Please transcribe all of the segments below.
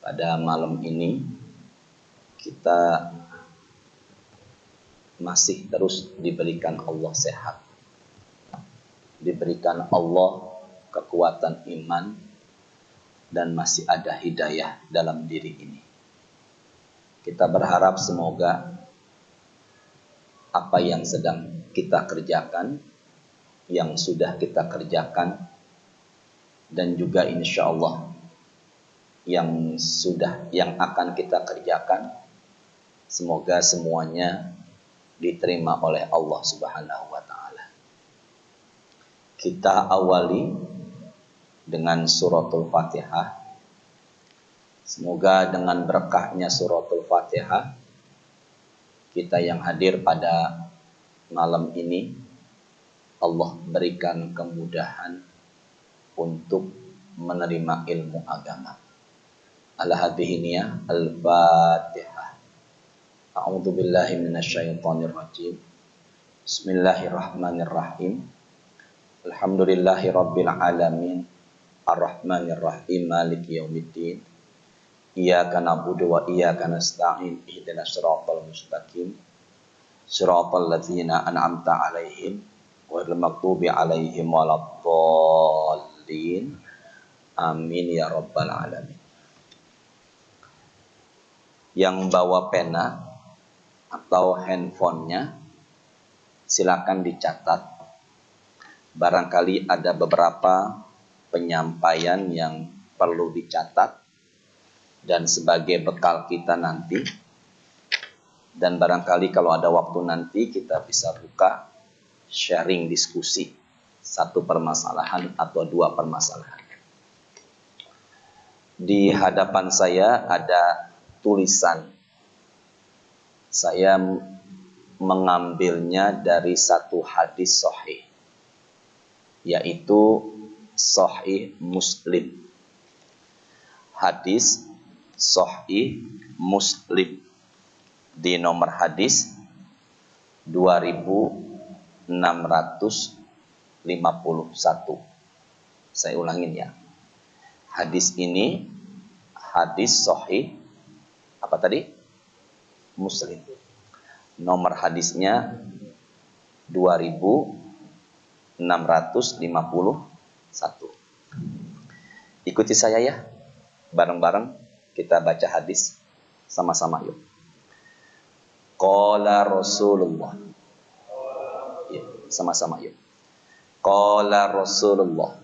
Pada malam ini kita masih terus diberikan Allah sehat, diberikan Allah kekuatan iman, dan masih ada hidayah dalam diri ini. Kita berharap semoga apa yang sedang kita kerjakan, yang sudah kita kerjakan, dan juga insya Allah yang akan kita kerjakan, semoga semuanya diterima oleh Allah Subhanahu wa Ta'ala. Kita awali dengan suratul Fatihah. Semoga dengan berkahnya suratul Fatihah, kita yang hadir pada malam ini, Allah berikan kemudahan untuk menerima ilmu agama. Al-hadhihi niyah al-Fatihah. A'udzu billahi minasyaitonir rajim. Bismillahirrahmanirrahim. Alhamdulillahi rabbil alamin. Ar-rahmanir rahim. Maliki yaumiddin. Iyyaka na'budu wa iyyaka nasta'in. Ihdinas siratal mustaqim. Siratal ladzina an'amta 'alaihim ghairil maghdubi 'alaihim waladdallin. Amin ya rabbal alamin. Yang bawa pena atau handphonenya silakan dicatat. Barangkali ada beberapa penyampaian yang perlu dicatat dan sebagai bekal kita nanti. Dan barangkali kalau ada waktu nanti kita bisa buka sharing diskusi satu permasalahan atau dua permasalahan. Di hadapan saya ada tulisan. Saya mengambilnya dari satu hadis sahih, yaitu Sahih Muslim. Hadis Sahih Muslim di nomor hadis 2651. Saya ulangin ya. Hadis ini hadis Sahih apa tadi? Muslim. Nomor hadisnya 2651. Ikuti saya ya. Bareng-bareng kita baca hadis sama-sama yuk. Qala Rasulullah. Ya, sama-sama yuk. Qala Rasulullah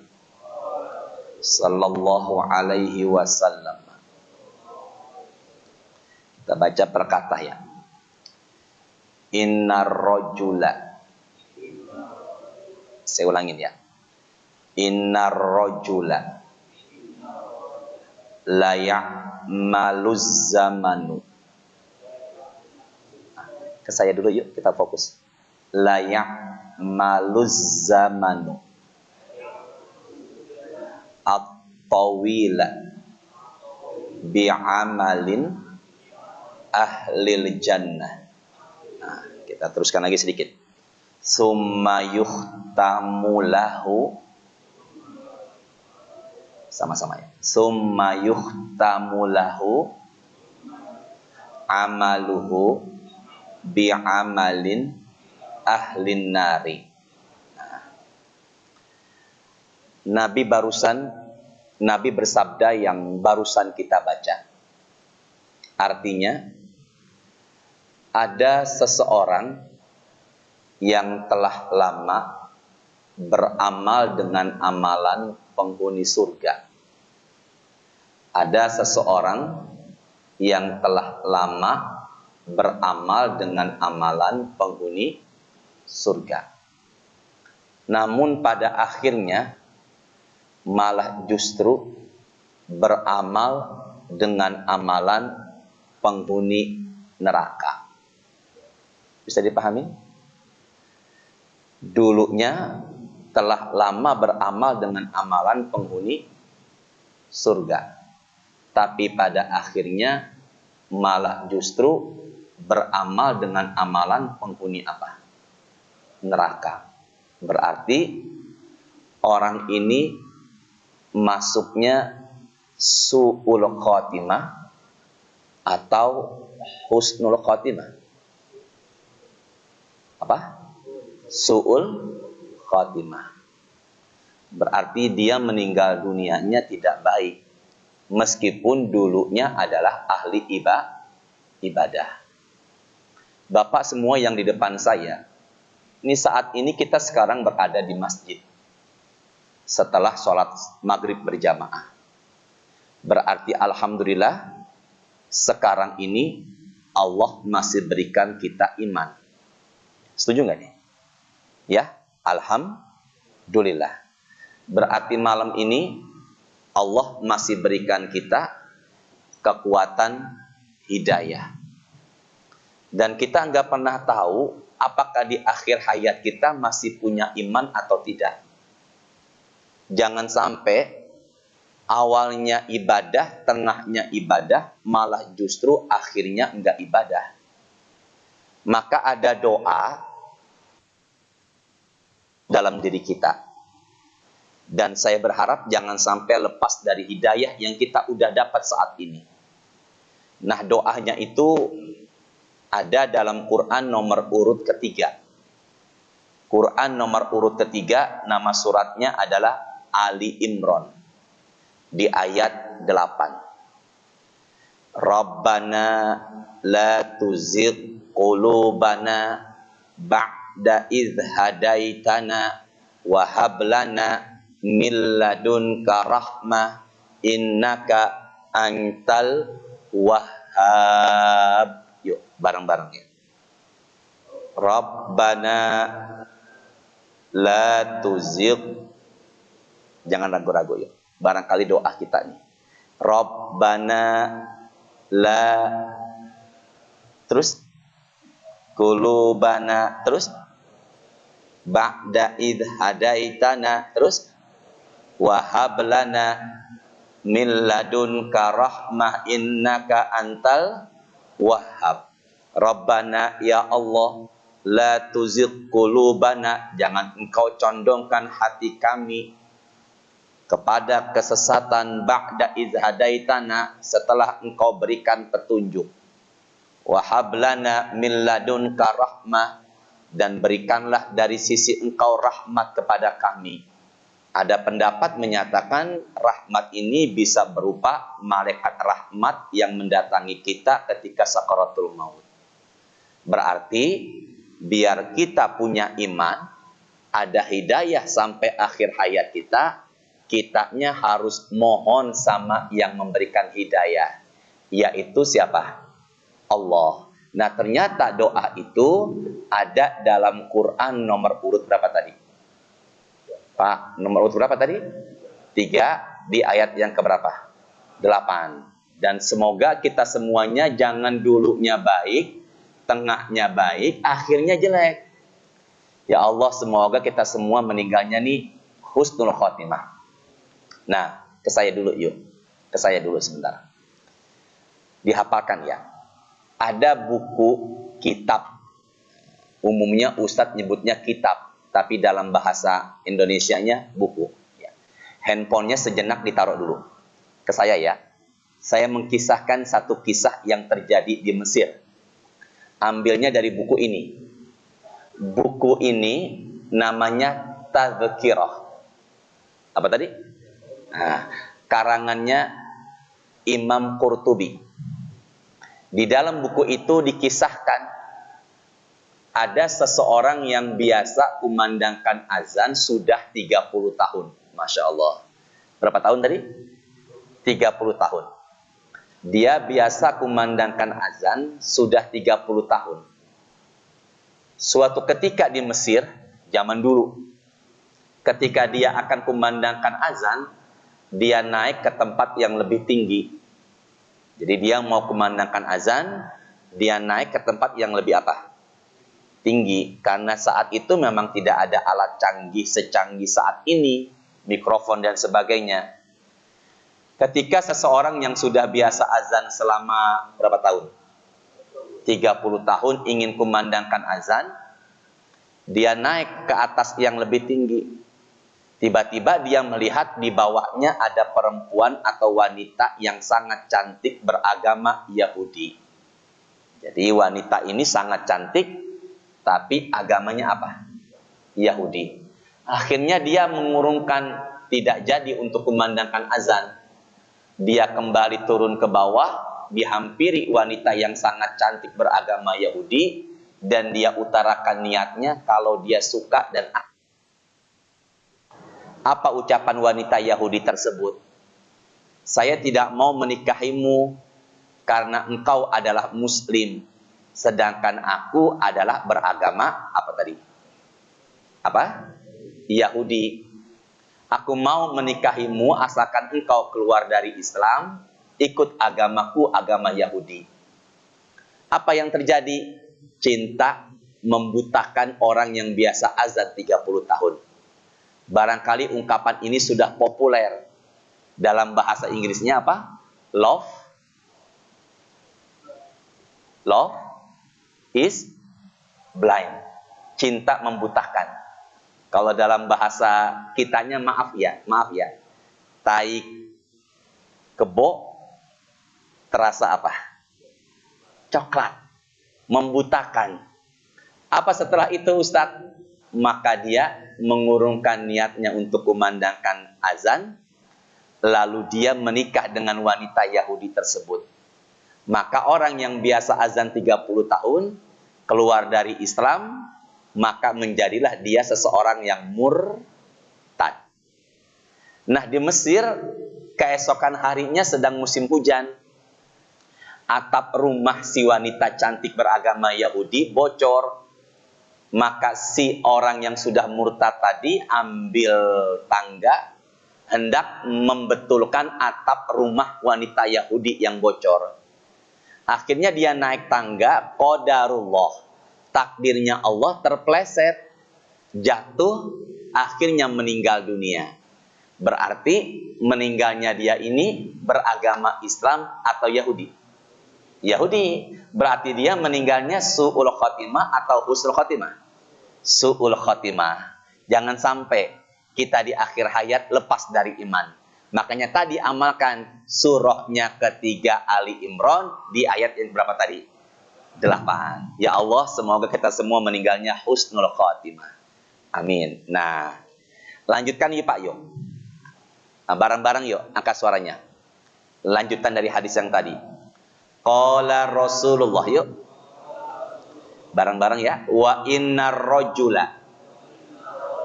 sallallahu alaihi wasallam. Kita baca per kata ya. Innar rajula. Saya ulangin ya. Innar rajula la ya'maluz zamanu. Ke saya dulu yuk, kita fokus. La ya'maluz zamanu at-tawila bi'amalin ahlil jannah. Nah, kita teruskan lagi sedikit. Summa yuhtamu lahu. Sama-sama ya. Summa yuhtamu lahu amaluhu bi'amalin ahlin nari. Nah, Nabi bersabda yang barusan kita baca. Artinya, ada seseorang yang telah lama beramal dengan amalan penghuni surga. Ada seseorang yang telah lama beramal dengan amalan penghuni surga. Namun pada akhirnya malah justru beramal dengan amalan penghuni neraka. Bisa dipahami? Dulunya telah lama beramal dengan amalan penghuni surga. Tapi pada akhirnya malah justru beramal dengan amalan penghuni apa? Neraka. Berarti orang ini masuknya su'ul khotimah atau husnul khotimah? Apa? Su'ul khotimah. Berarti dia meninggal dunianya tidak baik, meskipun dulunya adalah ahli ibadah. Bapak semua yang di depan saya, ini saat ini kita sekarang berada di masjid setelah sholat maghrib berjamaah. Berarti alhamdulillah sekarang ini Allah masih berikan kita iman. Setuju nggak nih? Ya, alhamdulillah. Berarti malam ini Allah masih berikan kita kekuatan hidayah. Dan kita nggak pernah tahu apakah di akhir hayat kita masih punya iman atau tidak. Jangan sampai awalnya ibadah, tengahnya ibadah, malah justru akhirnya enggak ibadah. Maka ada doa dalam diri kita. Dan saya berharap jangan sampai lepas dari hidayah yang kita udah dapat saat ini. Nah, doanya itu ada dalam Quran nomor urut ketiga. Quran nomor urut ketiga, nama suratnya adalah Ali Imran. Di ayat 8. Rabbana la tuzigh qulubana ba'da idh hadaitana wa hab lana min ladunka rahmah innaka antal wahhab. Yuk, bareng-bareng ya. Rabbana la tuzigh. Jangan ragu-ragu yuk. Barangkali doa kita nih. Rabbana la, terus qulubana, terus ba'da idh hadaitana, terus wa hab lana min ladunka rahmah innaka antal wahhab. Rabbana, ya Allah, la tuzigh qulubana, jangan engkau condongkan hati kami kepada kesesatan ba'da idh hadaitana, setelah engkau berikan petunjuk. Wa hab lana min ladunka rahmah, dan berikanlah dari sisi engkau rahmat kepada kami. Ada pendapat menyatakan rahmat ini bisa berupa malaikat rahmat yang mendatangi kita ketika sakaratul maut. Berarti biar kita punya iman, ada hidayah sampai akhir hayat kita, kitanya harus mohon sama yang memberikan hidayah, yaitu siapa? Allah. Nah, ternyata doa itu ada dalam Quran nomor urut berapa tadi? Pak, nomor urut berapa tadi? 3, di ayat yang keberapa? 8. Dan semoga kita semuanya jangan dulunya baik, tengahnya baik, akhirnya jelek. Ya Allah, semoga kita semua meninggalnya nih husnul khotimah. Nah, ke saya dulu yuk. Ke saya dulu sebentar. Dihafalkan ya. Ada buku kitab. Umumnya Ustadz nyebutnya kitab, tapi dalam bahasa Indonesianya buku. Ya. Handphonenya sejenak ditaruh dulu. Ke saya ya. Saya mengkisahkan satu kisah yang terjadi di Mesir. Ambilnya dari buku ini. Buku ini namanya Tadhkirah. Apa tadi? Nah, karangannya Imam Qurtubi. Di dalam buku itu dikisahkan ada seseorang yang biasa kumandangkan azan sudah 30 tahun. Masya Allah. Berapa tahun tadi? 30 tahun. Dia biasa kumandangkan azan sudah 30 tahun. Suatu ketika di Mesir, zaman dulu, ketika dia akan kumandangkan azan, dia naik ke tempat yang lebih tinggi. Jadi dia mau kumandangkan azan, dia naik ke tempat yang lebih apa? Tinggi. Karena saat itu memang tidak ada alat canggih secanggih saat ini, mikrofon dan sebagainya. Ketika seseorang yang sudah biasa azan selama berapa tahun? 30 tahun ingin kumandangkan azan, dia naik ke atas yang lebih tinggi. Tiba-tiba dia melihat di bawahnya ada perempuan atau wanita yang sangat cantik beragama Yahudi. Jadi wanita ini sangat cantik, tapi agamanya apa? Yahudi. Akhirnya dia mengurungkan, tidak jadi untuk kumandangkan azan. Dia kembali turun ke bawah, dihampiri wanita yang sangat cantik beragama Yahudi, dan dia utarakan niatnya kalau dia suka dan apa ucapan wanita Yahudi tersebut? Saya tidak mau menikahimu karena engkau adalah muslim, sedangkan aku adalah beragama apa tadi? Apa? Yahudi. Aku mau menikahimu asalkan engkau keluar dari Islam, ikut agamaku, agama Yahudi. Apa yang terjadi? Cinta membutakan orang yang biasa azan 30 tahun. Barangkali ungkapan ini sudah populer. Dalam bahasa Inggrisnya apa? Love is blind. Cinta membutakan. Kalau dalam bahasa kitanya maaf ya. Tai kebo terasa apa? Coklat. Membutakan. Apa setelah itu Ustadz? Maka dia mengurungkan niatnya untuk kumandangkan azan, lalu dia menikah dengan wanita Yahudi tersebut. Maka orang yang biasa azan 30 tahun, keluar dari Islam, maka menjadilah dia seseorang yang murtad. Nah, di Mesir, keesokan harinya sedang musim hujan. Atap rumah si wanita cantik beragama Yahudi bocor. Maka si orang yang sudah murtad tadi ambil tangga, hendak membetulkan atap rumah wanita Yahudi yang bocor. Akhirnya dia naik tangga, qadarullah, takdirnya Allah, terpleset, jatuh, akhirnya meninggal dunia. Berarti meninggalnya dia ini beragama Islam atau Yahudi? Yahudi. Berarti dia meninggalnya su'ul khotimah atau husnul khotimah? Su'ul khotimah. Jangan sampai kita di akhir hayat lepas dari iman. Makanya tadi amalkan surahnya ketiga Ali Imran di ayat yang berapa tadi? 8. Ya Allah, semoga kita semua meninggalnya husnul khotimah. Amin. Nah, lanjutkan yuk Pak yuk. Nah, bareng-bareng yuk, angkat suaranya. Lanjutan dari hadis yang tadi. Qala Rasulullah, yuk. Bareng-bareng ya. Wa innar rajula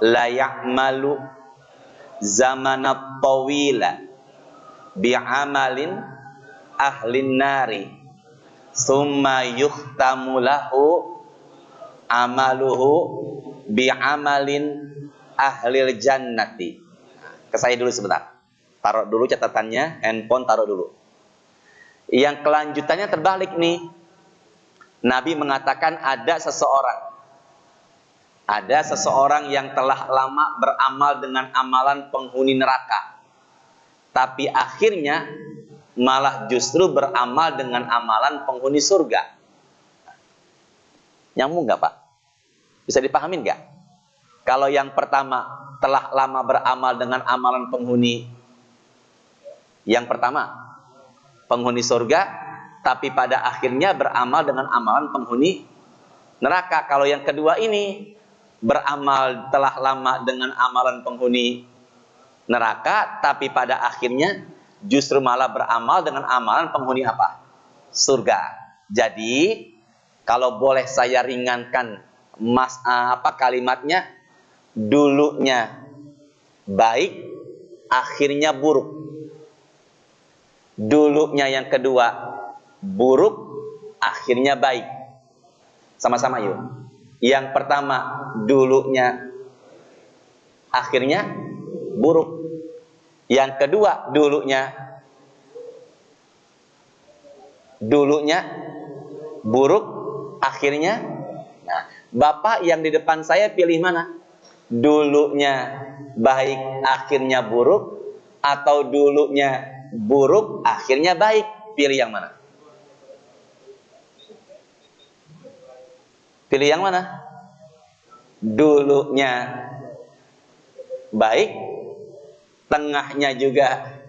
la ya'malu zamanat tawila bi'amalin ahlin nari thumma yuhtamu lahu amaluhu bi'amalin ahlil jannati. Ke saya dulu sebentar. Taruh dulu catatannya, handphone taruh dulu. Yang kelanjutannya terbalik nih. Nabi mengatakan ada seseorang yang telah lama beramal dengan amalan penghuni neraka, tapi akhirnya malah justru beramal dengan amalan penghuni surga. Nyambung nggak Pak? Bisa dipahamin nggak? Kalau yang pertama telah lama beramal dengan amalan penghuni, yang pertama penghuni surga, tapi pada akhirnya beramal dengan amalan penghuni neraka. Kalau yang kedua ini beramal telah lama dengan amalan penghuni neraka, tapi pada akhirnya justru malah beramal dengan amalan penghuni apa? Surga. Jadi kalau boleh saya ringankan kalimatnya, dulunya baik, akhirnya buruk. Dulunya yang kedua buruk, akhirnya baik. Sama-sama yuk. Yang pertama dulunya, akhirnya buruk. Yang kedua dulunya buruk, akhirnya. Nah, Bapak yang di depan saya pilih mana? Dulunya baik, akhirnya buruk, atau dulunya buruk, akhirnya baik? Pilih yang mana? Pilih yang mana? Dulunya baik, tengahnya juga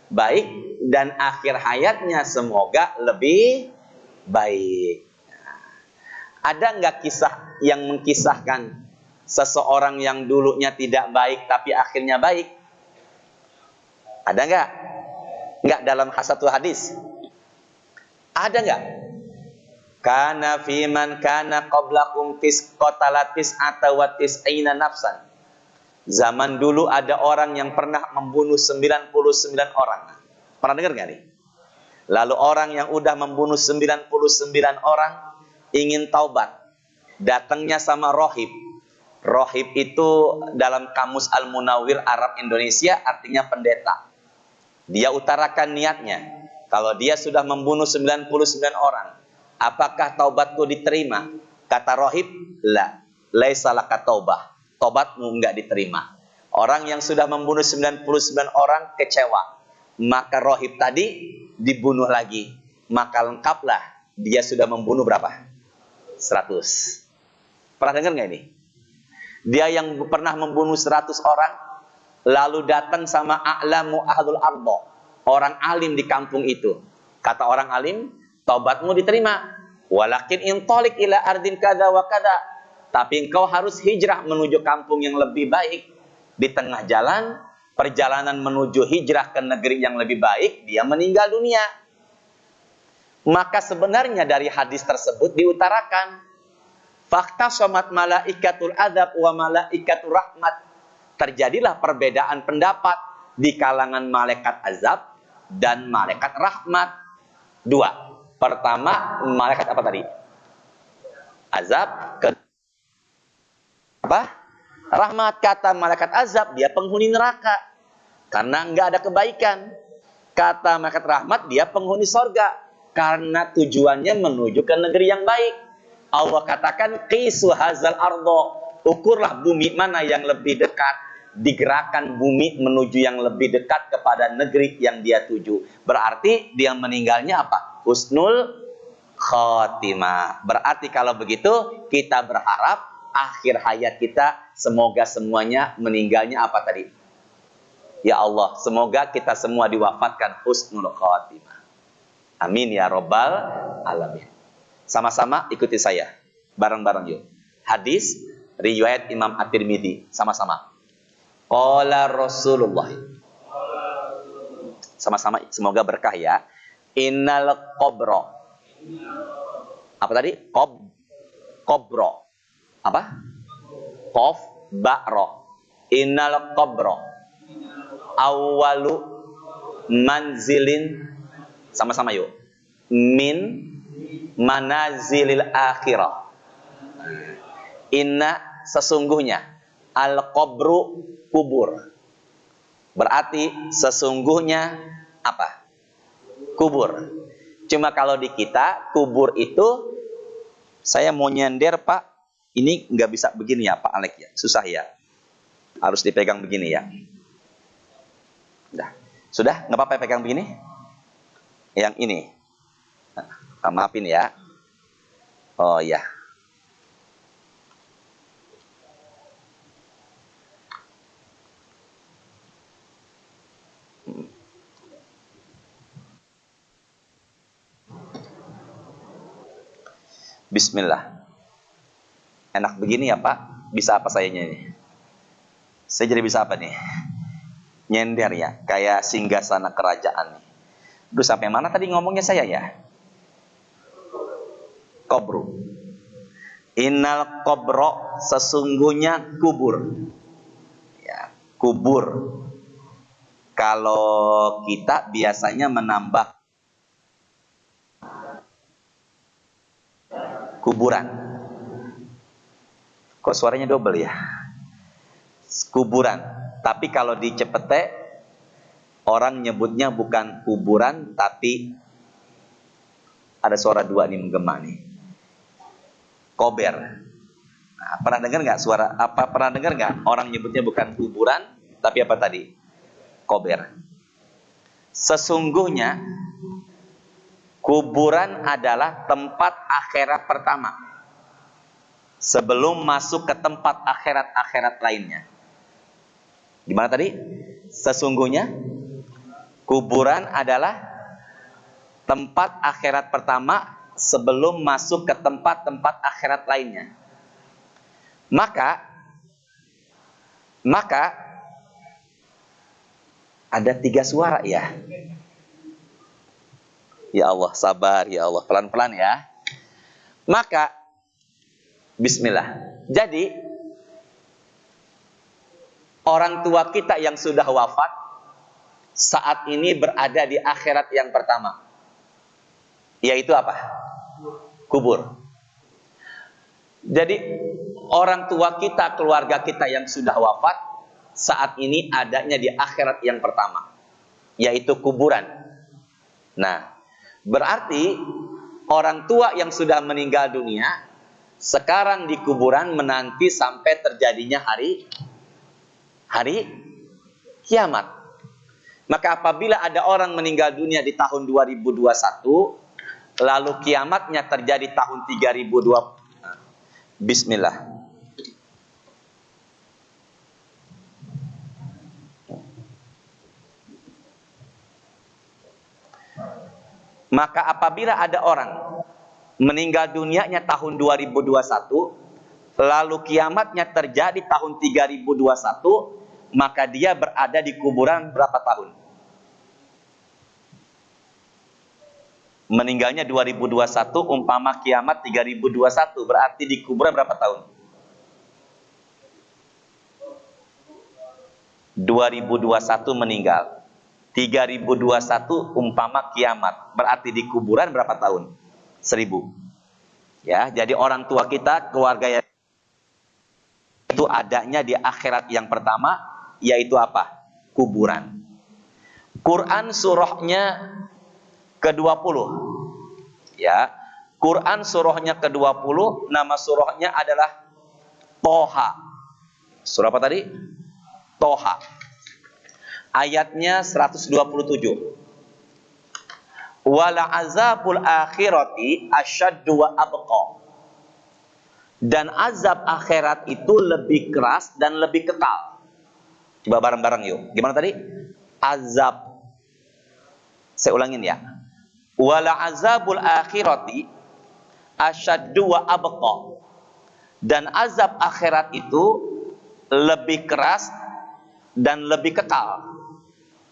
baik, dan akhir hayatnya semoga lebih baik. Ada nggak kisah yang mengkisahkan seseorang yang dulunya tidak baik tapi akhirnya baik? Ada nggak? Nggak dalam satu hadis? Ada nggak? Kana fiman kana qablakum qatalatis atawatis aina nafsan. Zaman dulu ada orang yang pernah membunuh 99 orang. Pernah dengar nggak nih? Lalu orang yang udah membunuh 99 orang ingin taubat. Datangnya sama rohib. Rohib itu dalam kamus Al-Munawwir Arab Indonesia artinya pendeta. Dia utarakan niatnya. Kalau dia sudah membunuh 99 orang, apakah taubatku diterima? Kata rohib, la. Laisa laka taubah. Taubatmu enggak diterima. Orang yang sudah membunuh 99 orang kecewa. Maka rohib tadi dibunuh lagi. Maka lengkaplah dia sudah membunuh berapa? 100. Pernah dengar nggak ini? Dia yang pernah membunuh 100 orang, lalu datang sama a'lamu ahlul ardo, orang alim di kampung itu. Kata orang alim, taubatmu diterima. Walakin intolik ila ardin kada wa kada. Tapi engkau harus hijrah menuju kampung yang lebih baik. Di tengah jalan, perjalanan menuju hijrah ke negeri yang lebih baik, dia meninggal dunia. Maka sebenarnya dari hadis tersebut diutarakan, fakta somat malaikatul adab wa malaikatul rahmat. Terjadilah perbedaan pendapat di kalangan malaikat azab dan malaikat rahmat. Dua. Pertama, malaikat apa tadi? Azab. Apa? Rahmat. Kata malaikat azab, dia penghuni neraka karena enggak ada kebaikan. Kata malaikat rahmat, dia penghuni sorga karena tujuannya menuju ke negeri yang baik. Allah katakan, qisu hazal ardo, ukurlah bumi mana yang lebih dekat, digerakkan bumi menuju yang lebih dekat kepada negeri yang dia tuju. Berarti dia meninggalnya apa? Husnul khotimah. Berarti kalau begitu kita berharap akhir hayat kita semoga semuanya meninggalnya apa tadi? Ya Allah, semoga kita semua diwafatkan husnul khotimah. Amin ya robbal alamin. Sama-sama ikuti saya. Bareng-bareng yuk. Hadis riwayat Imam At-Tirmidzi. Sama-sama. Qala Rasulullah. Sama-sama semoga berkah ya. Innal qabra. Apa tadi? Qabra. Apa? Qaf ba'ra. Innal qabra. Awwalu manzilin. Sama-sama yuk. Min manazilil akhirah. Inna sesungguhnya al-qabru kubur. Berarti sesungguhnya apa? Kubur. Cuma kalau di kita kubur itu saya mau nyender Pak. Ini nggak bisa begini ya Pak Alek ya. Susah ya. Harus dipegang begini ya. Sudah? Nggak apa-apa pegang begini? Yang ini. Nah, maafin ya. Oh ya. Bismillah. Enak begini ya Pak. Bisa apa saya nyanyi? Saya jadi bisa apa nih? Nyender ya. Kayak singgasana kerajaan nih. Duh, sampai mana tadi ngomongnya saya ya? Qabru. Innal qabra, sesungguhnya kubur. Ya, kubur. Kalau kita biasanya menambah kuburan. Kok suaranya double ya? Kuburan. Tapi kalau di Cepete orang nyebutnya bukan kuburan, tapi ada suara dua nih menggema nih. Kober. Nah, pernah dengar nggak suara apa? Pernah dengar nggak orang nyebutnya bukan kuburan, tapi apa tadi? Kober. Sesungguhnya kuburan adalah tempat akhirat pertama sebelum masuk ke tempat akhirat-akhirat lainnya. Gimana tadi? Sesungguhnya kuburan adalah tempat akhirat pertama sebelum masuk ke tempat-tempat akhirat lainnya. Maka ada 3 suara ya. Ya Allah, sabar ya Allah, pelan-pelan ya. Maka bismillah. Jadi orang tua kita yang sudah wafat saat ini berada di akhirat yang pertama. Yaitu apa? Kubur. Jadi orang tua kita, keluarga kita yang sudah wafat saat ini adanya di akhirat yang pertama, yaitu kuburan. Nah, berarti orang tua yang sudah meninggal dunia sekarang di kuburan menanti sampai terjadinya hari kiamat. Maka apabila ada orang meninggal dunia di tahun 2021 lalu kiamatnya terjadi tahun 3020, bismillah. Maka apabila ada orang meninggal dunianya tahun 2021 lalu kiamatnya terjadi tahun 3021, maka dia berada di kuburan berapa tahun? Meninggalnya 2021, umpama kiamat 3021, berarti di kuburan berapa tahun? 2021 meninggal, 3021 umpama kiamat, berarti di kuburan berapa tahun? 1000. Ya, jadi orang tua kita, keluarga yang itu adanya di akhirat yang pertama, yaitu apa? Kuburan. Quran surahnya ke-20. Ya. Quran surahnya ke-20, nama surahnya adalah Toha. Surah apa tadi? Toha. Ayatnya 127. Wala azabul akhirati asyaddu wa abqa. Dan azab akhirat itu lebih keras dan lebih kekal. Coba bareng-bareng yuk. Gimana tadi? Azab. Saya ulangin ya. Wala azabul akhirati asyaddu wa abqa. Dan azab akhirat itu lebih keras dan lebih kekal.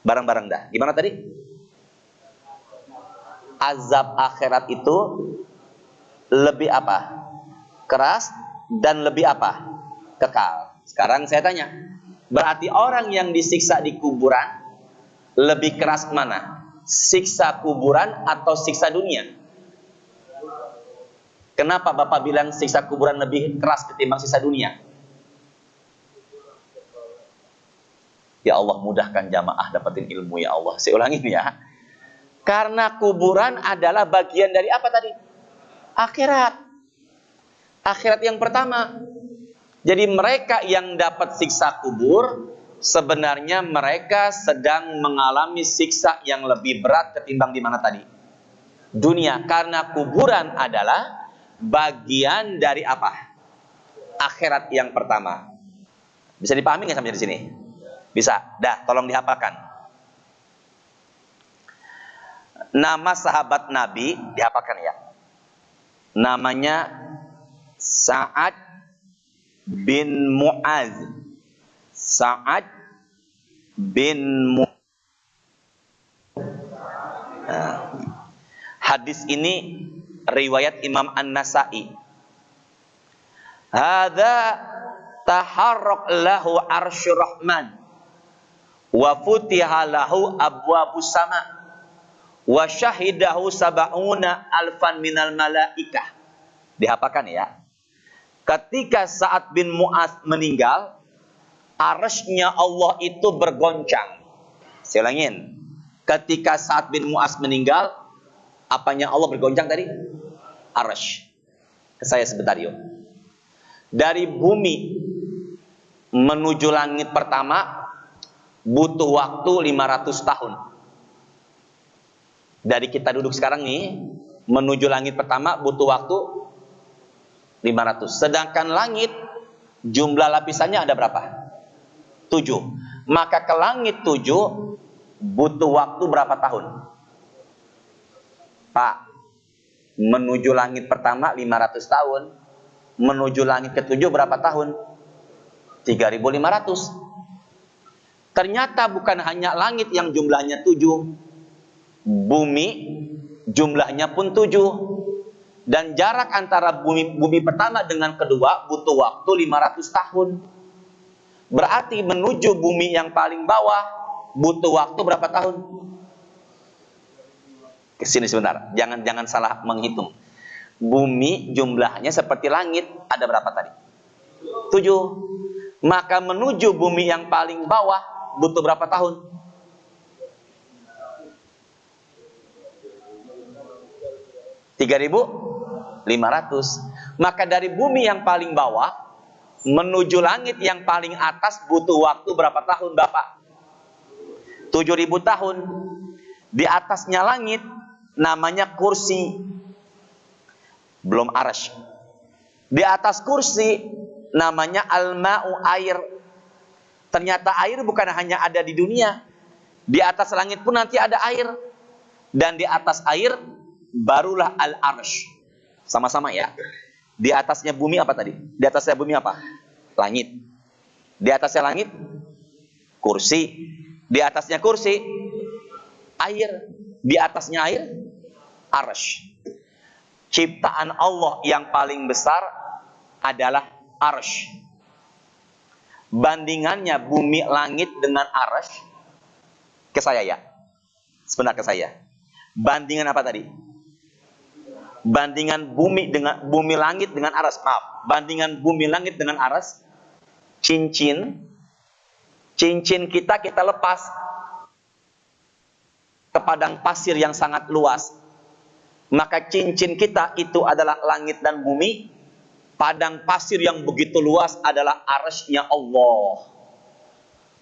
Bareng-bareng dah. Gimana tadi? Azab akhirat itu lebih apa? Keras dan lebih apa? Kekal. Sekarang saya tanya, berarti orang yang disiksa di kuburan lebih keras mana? Siksa kuburan atau siksa dunia? Kenapa Bapak bilang siksa kuburan lebih keras ketimbang siksa dunia? Ya Allah, mudahkan jamaah dapetin ilmu ya Allah. Saya ulangin ya. Karena kuburan adalah bagian dari apa tadi? Akhirat. Akhirat yang pertama. Jadi mereka yang dapat siksa kubur, sebenarnya mereka sedang mengalami siksa yang lebih berat ketimbang di mana tadi? Dunia. Karena kuburan adalah bagian dari apa? Akhirat yang pertama. Bisa dipahami nggak sampai di sini? Bisa. Dah, tolong dihafalkan. Nama sahabat Nabi dihafalkan ya. Namanya Sa'ad bin Mu'az. Sa'ad bin Mu'az. Hadis ini riwayat Imam An-Nasa'i. Hadza taharrak lahu arsyur rahman wa futiha lahu abwabus sama wa syahidahu sab'una alfan minal malaikah. Dihafalkan ya. Ketika Sa'ad bin Mu'az meninggal, arsy-nya Allah itu bergoncang. Saya ulangin. Ketika Sa'ad bin Mu'az meninggal, apanya Allah bergoncang tadi? Arsy. Saya sebentar yuk. Dari bumi menuju langit pertama butuh waktu 500 tahun. Dari kita duduk sekarang nih menuju langit pertama butuh waktu 500. Sedangkan langit jumlah lapisannya ada berapa? 7. maka ke langit 7 butuh waktu berapa tahun? Pak, menuju langit pertama 500 tahun, menuju langit ke-7 berapa tahun? 3.500. Ternyata bukan hanya langit yang jumlahnya 7, bumi jumlahnya pun 7. Dan jarak antara bumi pertama dengan kedua butuh waktu 500 tahun. Berarti menuju bumi yang paling bawah butuh waktu berapa tahun? Kesini sebentar, jangan salah menghitung. Bumi jumlahnya seperti langit, ada berapa tadi? 7. Maka menuju bumi yang paling bawah butuh berapa tahun? 3.500. Maka dari bumi yang paling bawah menuju langit yang paling atas butuh waktu berapa tahun, Bapak? 7.000 tahun. Di atasnya langit namanya kursi, belum arsy. Di atas kursi namanya al-ma'u, air. Ternyata air bukan hanya ada di dunia, di atas langit pun nanti ada air. Dan di atas air barulah al-arsy. Sama-sama ya. Di atasnya bumi apa tadi? Di atasnya bumi apa? Langit. Di atasnya langit kursi. Di atasnya kursi air. Di atasnya air arsy. Ciptaan Allah yang paling besar adalah arsy. Bandingannya bumi langit dengan arsy, ke saya ya. Sebentar, ke saya. Bandingan apa tadi? Bandingan bumi langit dengan aras. Maaf, bandingan bumi langit dengan aras. Cincin kita lepas ke padang pasir yang sangat luas. Maka cincin kita itu adalah langit dan bumi. Padang pasir yang begitu luas adalah arasy-Nya Allah.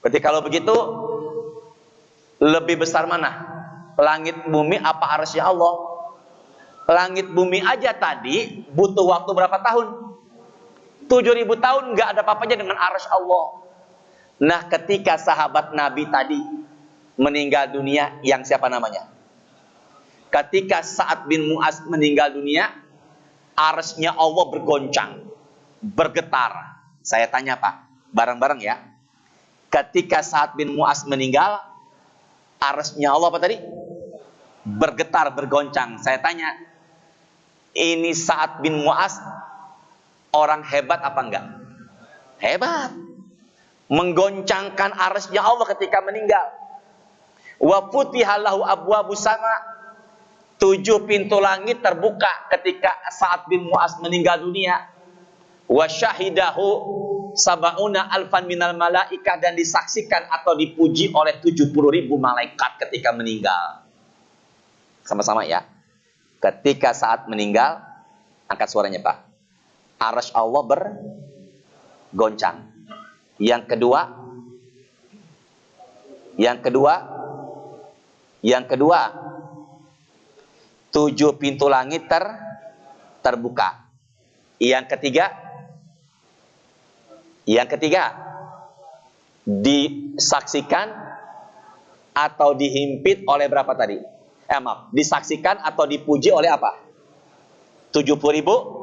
Berarti kalau begitu, lebih besar mana? Langit bumi apa arasy-Nya Allah? Langit bumi aja tadi butuh waktu berapa tahun? 7.000 tahun, nggak ada apa-apanya dengan arasy Allah. Nah, ketika sahabat Nabi tadi meninggal dunia, yang siapa namanya? Ketika Sa'ad bin Mu'az meninggal dunia, arasy-Nya Allah bergoncang, bergetar. Saya tanya Pak, bareng-bareng ya. Ketika Sa'ad bin Mu'az meninggal, arasy-Nya Allah apa tadi? Bergetar, bergoncang. Saya tanya, ini Sa'ad bin Mu'az orang hebat apa enggak? Hebat. Menggoncangkan arasy-Nya Allah ketika meninggal. Wa futihalahu abwabus sama. 7 pintu langit terbuka ketika Sa'ad bin Mu'az meninggal dunia. Wa syahidahu sab'una alfan minal malaikah, dan disaksikan atau dipuji oleh 70.000 malaikat ketika meninggal. Sama-sama ya. Ketika Sa'ad meninggal, angkat suaranya Pak. Arasy Allah bergoncang. Yang kedua, 7 pintu langit terbuka. Yang ketiga, disaksikan atau dihimpit oleh berapa tadi? Disaksikan atau dipuji oleh apa? 70.000.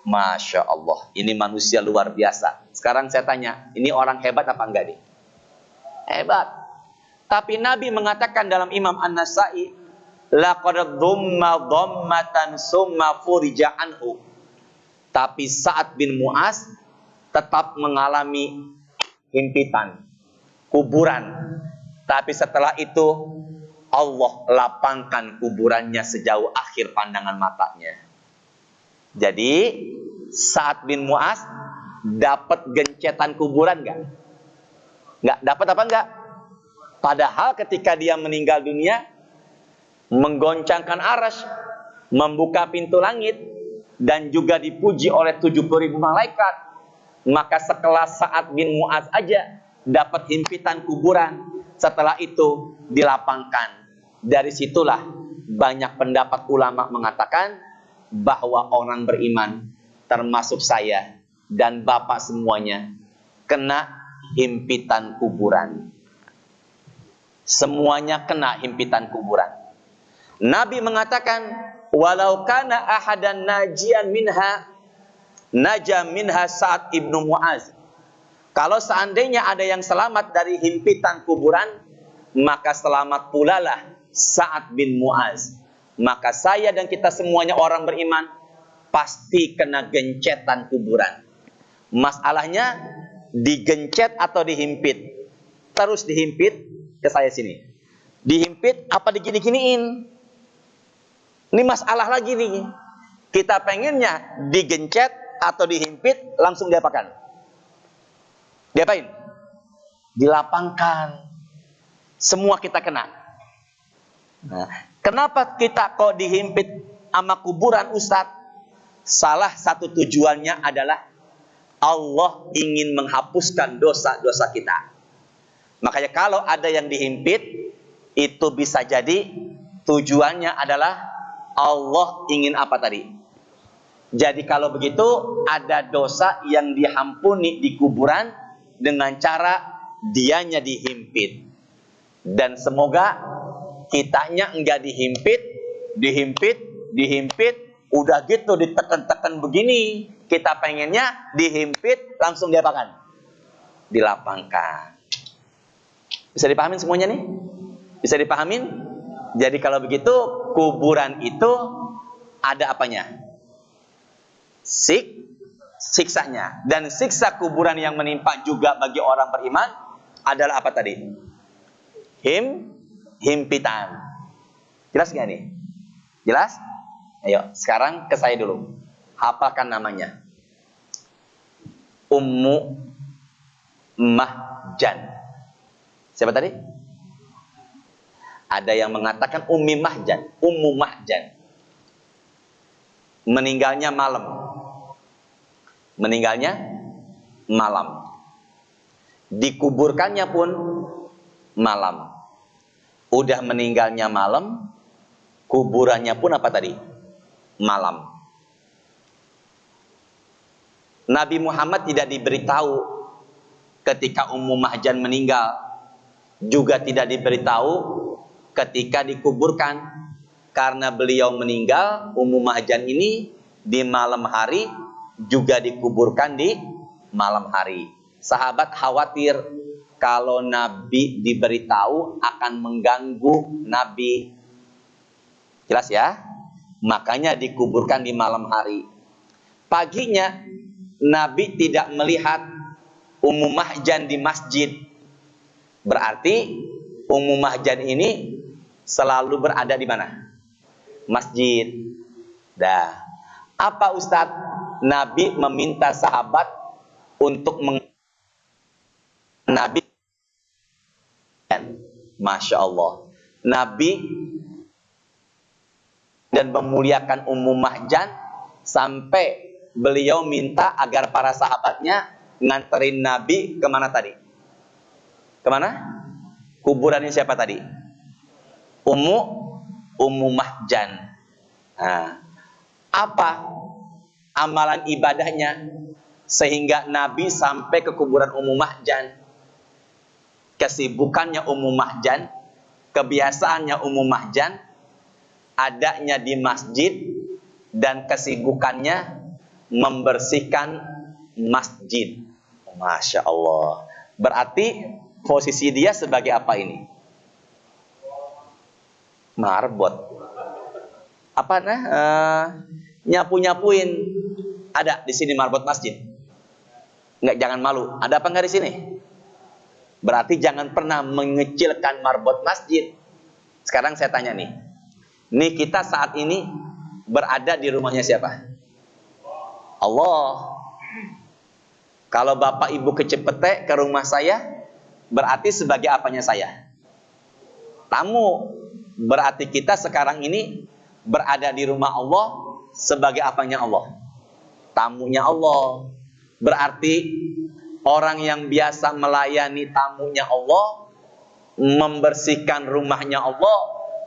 Masya Allah, ini manusia luar biasa. Sekarang saya tanya, ini orang hebat apa enggak nih? Hebat. Tapi Nabi mengatakan dalam Imam An-Nasai, laqad dhumma dhammatan summa furija anhu. Tapi Sa'ad bin Mu'az tetap mengalami himpitan, kuburan. Tapi setelah itu Allah lapangkan kuburannya sejauh akhir pandangan matanya. Jadi Sa'ad bin Mu'az dapat gencetan kuburan enggak? Enggak dapat apa enggak? Padahal ketika dia meninggal dunia, menggoncangkan arasy, membuka pintu langit, dan juga dipuji oleh 70.000 malaikat. Maka sekelas Sa'ad bin Mu'az aja dapat himpitan kuburan. Setelah itu dilapangkan. Dari situlah banyak pendapat ulama mengatakan bahwa orang beriman, termasuk saya dan Bapak semuanya, kena himpitan kuburan. Semuanya kena himpitan kuburan. Nabi mengatakan, walau kana ahadan najian minha, naja minha Sa'ad ibnu Mu'az. Kalau seandainya ada yang selamat dari himpitan kuburan, maka selamat pula lah Sa'ad bin Mu'az. Maka saya dan kita semuanya orang beriman pasti kena gencetan kuburan. Masalahnya digencet atau dihimpit? Terus dihimpit ke saya sini. Dihimpit apa digini-giniin? Ini masalah lagi nih. Kita pengennya digencet atau dihimpit, langsung diapakan? Diapain? Dilapangkan. Semua kita kena. Nah, kenapa kita kok dihimpit sama kuburan, Ustadz? Salah satu tujuannya adalah Allah ingin menghapuskan dosa-dosa kita. Makanya kalau ada yang dihimpit, itu bisa jadi tujuannya adalah Allah ingin apa tadi? Jadi kalau begitu ada dosa yang diampuni di kuburan dengan cara dianya dihimpit. Dan semoga kitanya enggak dihimpit, udah gitu ditekan-tekan begini. Kita pengennya dihimpit, langsung diapakan? Dilapangkan. Bisa dipahamin semuanya nih? Bisa dipahamin? Jadi kalau begitu kuburan itu ada apanya? Siksanya. Dan siksa kuburan yang menimpa juga bagi orang beriman adalah apa tadi? Himpitan. Jelas nggak nih? Jelas? Ayo, sekarang ke saya dulu. Hafalkan namanya. Ummu Mahjan. Siapa tadi? Ada yang mengatakan Ummi Mahjan, Ummu Mahjan. Meninggalnya malam. Meninggalnya malam. Dikuburkannya pun malam. Udah meninggalnya malam, kuburannya pun apa tadi? Malam. Nabi Muhammad tidak diberitahu ketika Ummu Mahjan meninggal. Juga tidak diberitahu ketika dikuburkan, karena beliau meninggal, Ummu Mahjan ini di malam hari juga dikuburkan di malam hari. Sahabat khawatir kalau Nabi diberitahu akan mengganggu Nabi. Jelas ya? Makanya dikuburkan di malam hari. Paginya Nabi tidak melihat Ummu Mahjan di masjid. Berarti Ummu Mahjan ini selalu berada di mana? Masjid. Dah. Apa Ustadz? Nabi meminta sahabat untuk Nabi. Masya Allah. Nabi dan memuliakan Ummu Mahjan sampai beliau minta agar para sahabatnya nganterin Nabi kemana tadi? Kemana? Kuburannya siapa tadi? Ummu Mahjan. Nah, apa amalan ibadahnya sehingga Nabi sampai ke kuburan Ummu Mahjan? Kesibukannya Ummu Mahjan, kebiasaannya Ummu Mahjan, adanya di masjid dan kesibukannya membersihkan masjid. Masya Allah. Berarti posisi dia sebagai apa ini? Marbot. Apa nyapu-nyapuin. Ada di sini marbot masjid. Enggak, jangan malu. Ada apa enggak di sini? Berarti jangan pernah mengecilkan marbot masjid. Sekarang saya tanya nih. Nih kita saat ini berada di rumahnya siapa? Allah. Kalau Bapak Ibu ke Cipete ke rumah saya, berarti sebagai apanya saya? Tamu. Berarti kita sekarang ini berada di rumah Allah sebagai apanya Allah? Tamunya Allah. Berarti orang yang biasa melayani tamunya Allah, membersihkan rumahnya Allah,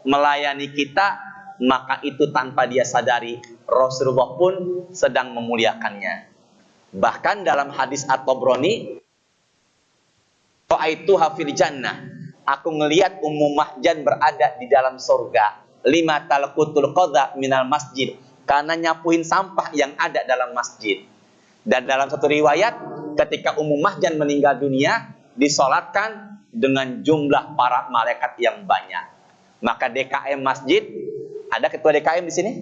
melayani kita, maka itu tanpa dia sadari Rasulullah pun sedang memuliakannya. Bahkan dalam hadis At-Tabrani, ra'aituha fil jannah, Aku ngelihat Ummu Mahjan berada di dalam surga. Lima talqutul qadha minal masjid. Karena nyapuin sampah yang ada dalam masjid. Dan dalam satu riwayat, ketika Ummu Mahjan meninggal dunia, disolatkan dengan jumlah para malaikat yang banyak. Maka DKM masjid, ada ketua DKM di sini?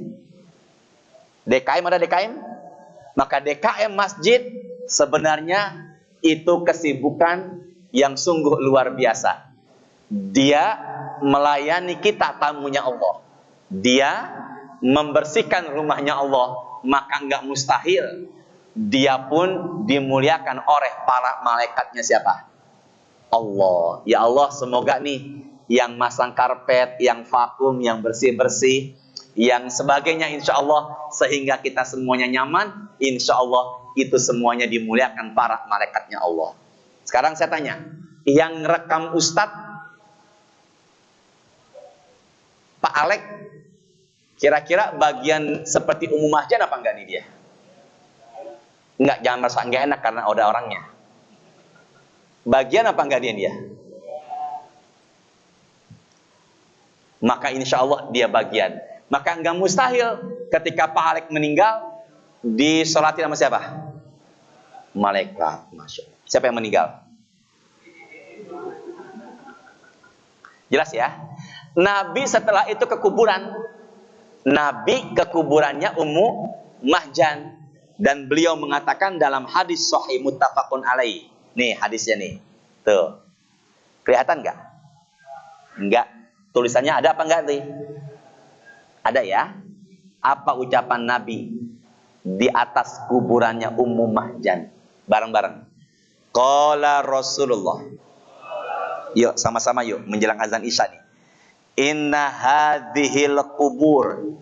DKM ada DKM? Maka DKM masjid sebenarnya itu kesibukan yang sungguh luar biasa. Dia melayani kita tamunya Allah. Dia membersihkan rumahnya Allah. Maka enggak mustahil dia pun dimuliakan oleh para malaikatnya siapa? Allah. Ya Allah, semoga nih yang masang karpet, yang vakum, yang bersih-bersih, yang sebagainya insya Allah, sehingga kita semuanya nyaman, insya Allah itu semuanya dimuliakan para malaikatnya Allah. Sekarang saya tanya, yang rekam Ustadz Pak Alek, kira-kira bagian seperti Ummu Mahjan apa enggak nih dia? Enggak, jangan merasa enggak enak karena ada orangnya. Bagian apa enggak dia? Maka insya Allah dia bagian. Maka enggak mustahil ketika Pak Alek meninggal disolatin sama siapa? Malaikat. Masya Allah. Siapa yang meninggal? Jelas ya? Nabi setelah itu ke kuburan. Nabi ke kuburannya Ummu Mahjan. Dan beliau mengatakan dalam hadis sahih muttafaqun alaih. Nih hadisnya nih. Tuh. Kelihatan enggak? Enggak. Tulisannya ada apa enggak nih? Ada ya? Apa ucapan Nabi di atas kuburannya Ummu Mahjan? Bareng-bareng. Qala Rasulullah. Yuk sama-sama yuk menjelang azan Isya nih. Inna hadhil kubur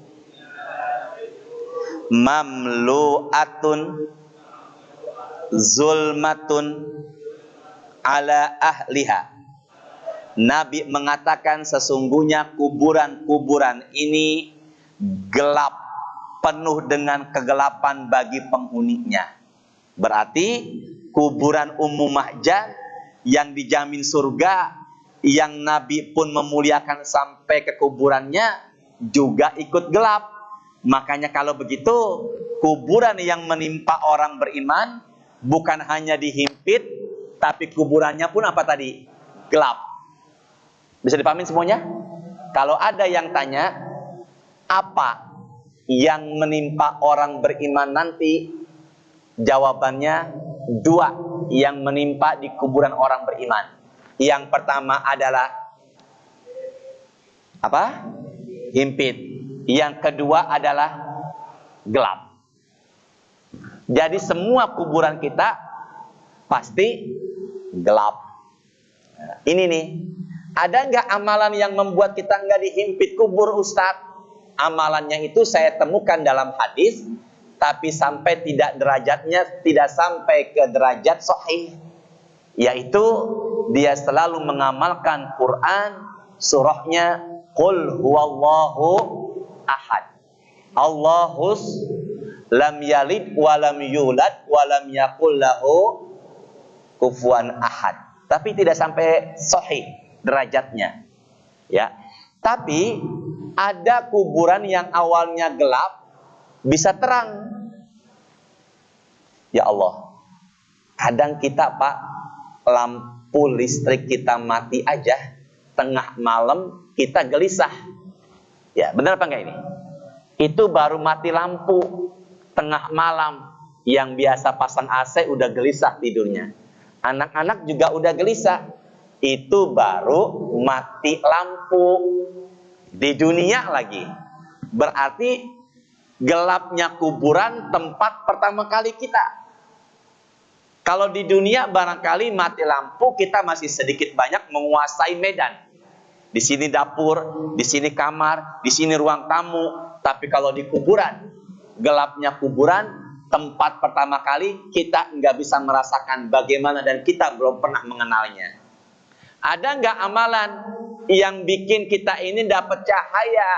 mamlu'atun zulmatun ala ahliha. Nabi mengatakan sesungguhnya kuburan-kuburan ini gelap, penuh dengan kegelapan bagi penghuninya. Berarti kuburan Ummu Mahjan yang dijamin surga, yang Nabi pun memuliakan sampai ke kuburannya, juga ikut gelap. Makanya kalau begitu, kuburan yang menimpa orang beriman bukan hanya dihimpit, tapi kuburannya pun apa tadi? Gelap. Bisa dipahamin semuanya? Kalau ada yang tanya, apa yang menimpa orang beriman nanti? Jawabannya dua yang menimpa di kuburan orang beriman. Yang pertama adalah apa? Himpit. Yang kedua adalah gelap. Jadi semua kuburan kita pasti gelap. Ini nih, ada nggak amalan yang membuat kita nggak dihimpit kubur Ustadz? Amalannya itu saya temukan dalam hadis, tapi sampai tidak sampai ke derajat sahih, yaitu dia selalu mengamalkan Quran, surahnya Qul huwallahu ahad, Allahus lam yalid walam yulad walam yakul lahu kufuwan ahad. Tapi tidak sampai sahih derajatnya, ya. Tapi ada kuburan yang awalnya gelap bisa terang. Ya Allah, kadang kita Pak, lampu listrik kita mati aja tengah malam kita gelisah. Ya, benar apa enggak ini? Itu baru mati lampu tengah malam, yang biasa pasang AC udah gelisah tidurnya. Anak-anak juga udah gelisah. Itu baru mati lampu di dunia lagi. Berarti gelapnya kuburan tempat pertama kali kita. Kalau di dunia barangkali mati lampu kita masih sedikit banyak menguasai medan. Di sini dapur, di sini kamar, di sini ruang tamu. Tapi kalau di kuburan, gelapnya kuburan tempat pertama kali kita nggak bisa merasakan bagaimana dan kita belum pernah mengenalnya. Ada nggak amalan yang bikin kita ini dapat cahaya?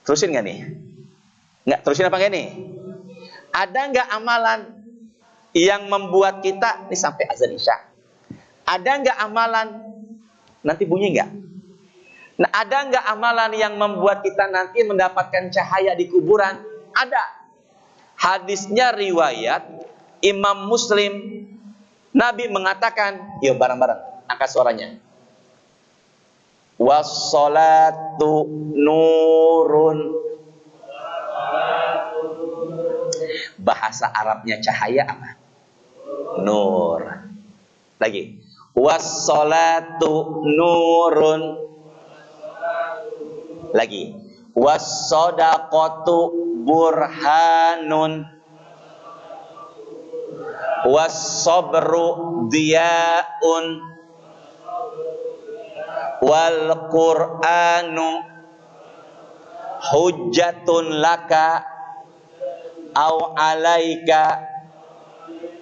Terusin nggak nih? Nggak terusin apa nggak nih? Ada nggak amalan yang membuat kita ini sampai azan Isya? Ada nggak amalan? Nanti bunyi nggak? Nah, ada nggak amalan yang membuat kita nanti mendapatkan cahaya di kuburan? Ada. Hadisnya riwayat Imam Muslim. Nabi mengatakan, yuk bareng-bareng, angkat suaranya. Wassalatu nurun. Bahasa Arabnya cahaya apa? Nur. Lagi. Wassalatu nurun. Lagi. Wassodaqatu burhanun. Wassobru diyaun. Wal Qur'anu hujjatun laka au alaika.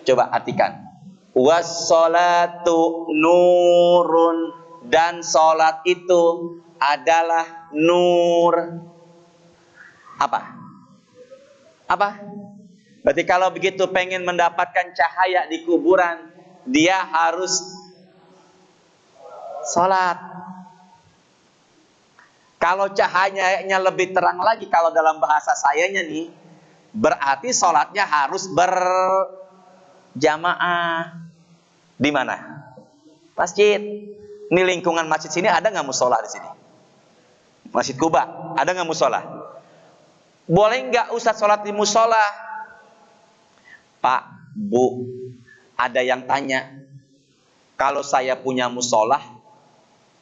Coba artikan. Wassalatu nurun. Dan salat itu adalah nur. Apa? Apa? Berarti kalau begitu pengen mendapatkan cahaya di kuburan, dia harus salat. Kalau cahayanya lebih terang lagi, kalau dalam bahasa sayanya nih, berarti salatnya harus berjamaah. Di mana? Masjid. Ini lingkungan masjid sini ada nggak musola di sini? Masjid Kuba, ada nggak musola? Boleh nggak Ustadz sholat di musola? Pak, Bu, ada yang tanya, kalau saya punya musola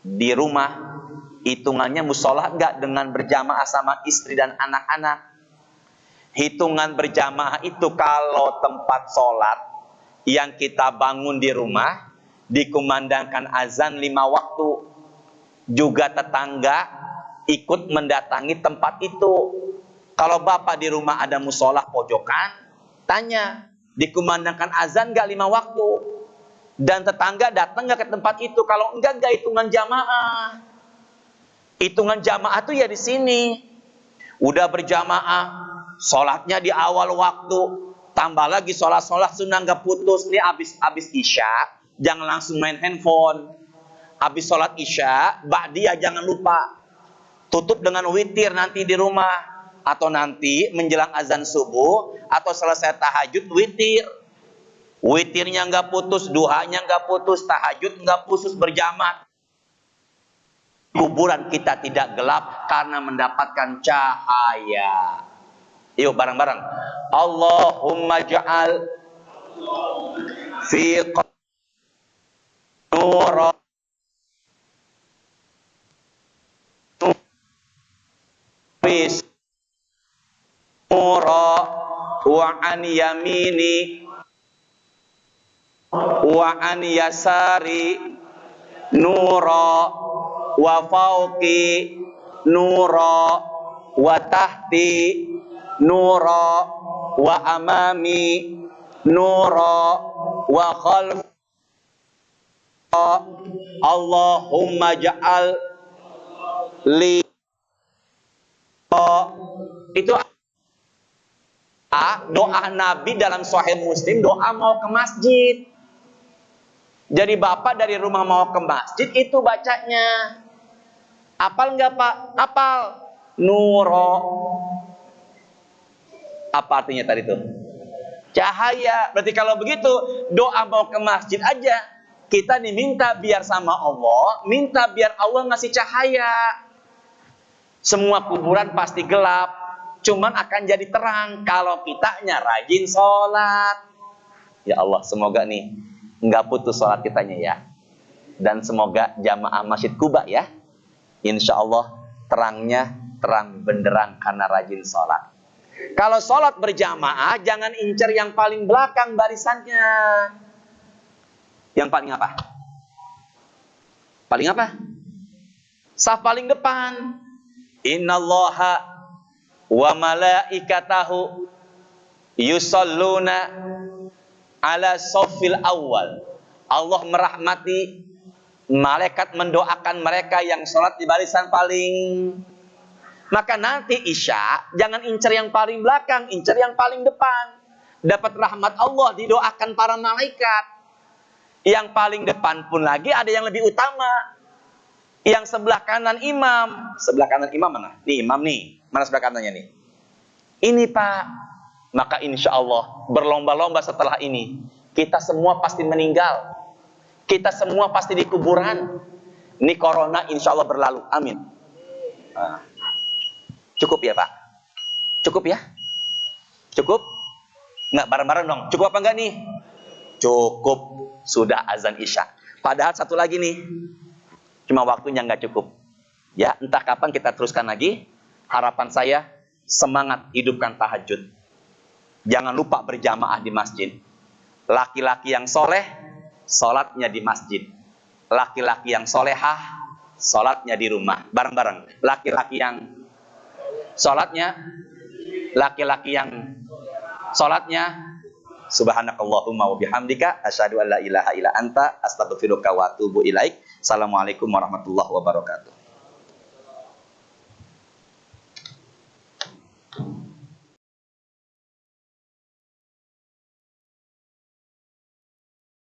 di rumah, hitungannya musola nggak dengan berjamaah sama istri dan anak-anak? Hitungan berjamaah itu kalau tempat sholat yang kita bangun di rumah, dikumandangkan azan 5 waktu, juga tetangga ikut mendatangi tempat itu. Kalau bapak di rumah ada musola pojokan, tanya, dikumandangkan azan nggak 5 waktu? Dan tetangga datang nggak ke tempat itu? Kalau enggak hitungan jamaah. Hitungan jamaah tuh ya di sini. Udah berjamaah, sholatnya di awal waktu, tambah lagi sholat sunnah nggak putus. Ini abis isya, jangan langsung main handphone. Habis sholat isya, ba'diyah jangan lupa. Tutup dengan witir nanti di rumah. Atau nanti menjelang azan subuh, atau selesai tahajud witir. Witirnya nggak putus, duhanya nggak putus, tahajud nggak putus, berjamaah. Kuburan kita tidak gelap karena mendapatkan cahaya. Yuk bareng-bareng. Allahumma ja'al fi nura bis nura wa an yamini wa an yasari nura wa fauqi nura wa tahti nura wa amami nura wa khalfi. Allahumma ja'al li. Itu doa Nabi dalam Sahih Muslim, doa mau ke masjid. Jadi bapak dari rumah mau ke masjid itu bacanya. Apal nggak Pak? Apal. Nuro. Apa artinya tadi itu? Cahaya. Berarti kalau begitu doa mau ke masjid aja, kita diminta biar sama Allah, minta biar Allah ngasih cahaya. Semua kuburan pasti gelap, cuman akan jadi terang kalau kitanya rajin sholat. Ya Allah, semoga nih nggak putus sholat kitanya ya. Dan semoga jamaah Masjid Kuba ya, insya Allah terangnya terang benderang karena rajin sholat. Kalau sholat berjamaah, jangan incer yang paling belakang barisannya. Yang paling apa? Paling apa? Saf paling depan. Innallaha wa malaikatahu yusalluna ala safil awal. Allah merahmati, malaikat mendoakan mereka yang sholat di barisan paling. Maka nanti isya jangan incer yang paling belakang, incer yang paling depan. Dapat rahmat Allah, didoakan para malaikat. Yang paling depan pun lagi ada yang lebih utama. Yang sebelah kanan imam. Sebelah kanan imam mana? Nih imam nih. Mana sebelah kanannya nih? Ini Pak. Maka insya Allah berlomba-lomba setelah ini. Kita semua pasti meninggal. Kita semua pasti di kuburan. Ini corona insya Allah berlalu. Amin. Cukup ya Pak? Cukup ya? Cukup? Nggak bareng-bareng dong. Cukup apa enggak nih? Cukup. Sudah azan isya. Padahal satu lagi nih. Cuma waktunya nggak cukup. Ya, entah kapan kita teruskan lagi. Harapan saya, semangat hidupkan tahajud. Jangan lupa berjamaah di masjid. Laki-laki yang soleh, sholatnya di masjid. Laki-laki yang solehah, sholatnya di rumah. Bareng-bareng. Laki-laki yang sholatnya, laki-laki yang sholatnya, subhanakallahumma wa bihamdika asyhadu an la ilaha illa anta astaghfiruka wa atubu ilaik. Assalamualaikum warahmatullahi wabarakatuh.